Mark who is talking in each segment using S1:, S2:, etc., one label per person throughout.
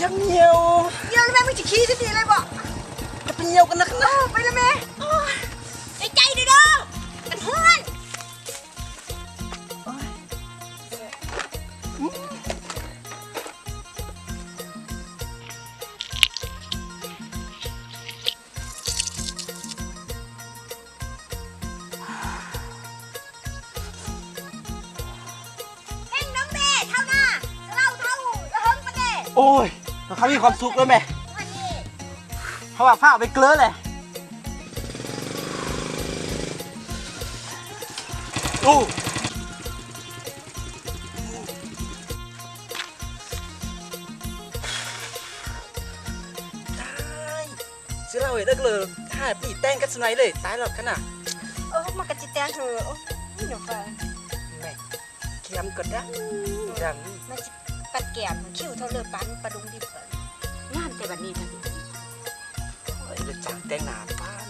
S1: ชักเหนียว
S2: แล้วแม่ไม่จะขี้สักทีเลยบอก
S1: จะเป็นเหนียวกันนักนะ
S2: ไปแล้วแม่ใจเด้อกันเพื่อน
S1: โอ้ยเขามีความสุขด้วยไหมเขาว่าผ้าไปเกลือเลยโอ้ตายเสียเราเห็นได้เลยถ้าปีแต้งกันสไนเลยตายหรอกขนาด
S2: มากระจิตแตงเธอนี่เดี๋ยวฟัง
S1: แม่เคียมก็ได้ดัง
S2: มันปัดแก้มคิ้วเท่าเลือปันปลาดุงดิบงามแต่บัดนี้ทันที
S1: เฮ้ยเลยจังแต่งหน้าป้าน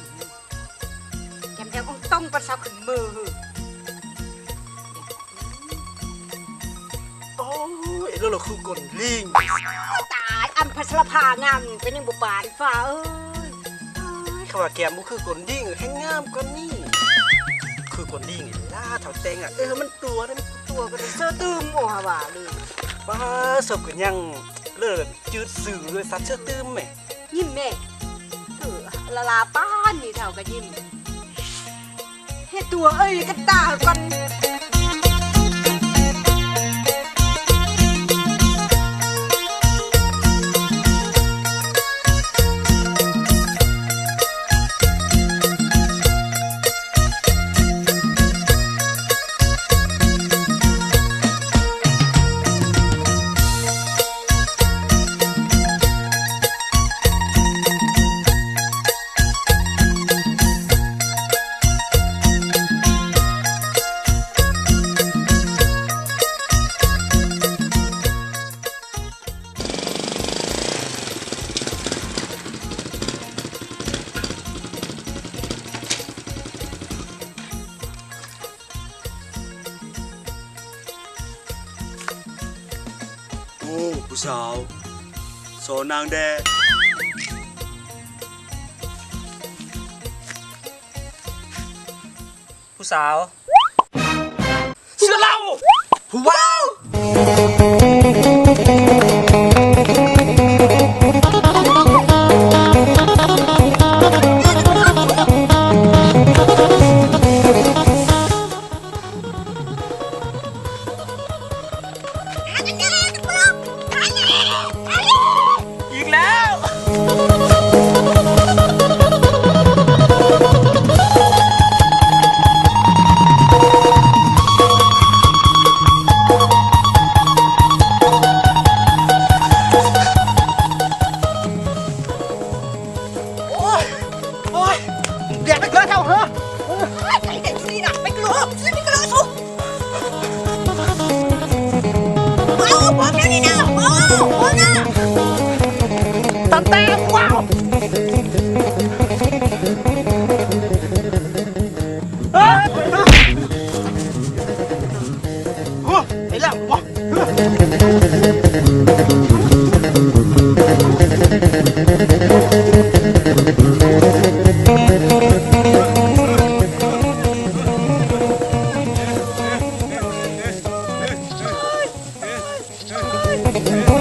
S2: แก้มแดงต้องประสาวขึ้นมือ
S1: โอ้ยแล้วเราคือกลลิง
S2: ตายอันพัชรภางามเป็นยังบุปผาฟ้า
S1: เขาว่าแก้มบุคือกลลิงแค่งามกว่านี่คือกลลิงล่าเถาแตงมันตัวนั่นตัวก็เสื้อตื้มโอ้ฮาวาเลยป้าศพก็ยังเลิกจืดสื่อเลยสัตว์เชื่อตื้มไหม
S2: ยิ้มแม่ละลาป้านนี่เท่ากับยิ้มเฮ็ดตัวกันตากัน
S1: ผู้สาวโซนางแดผู้สาวเชื่อเราว้าว
S2: เ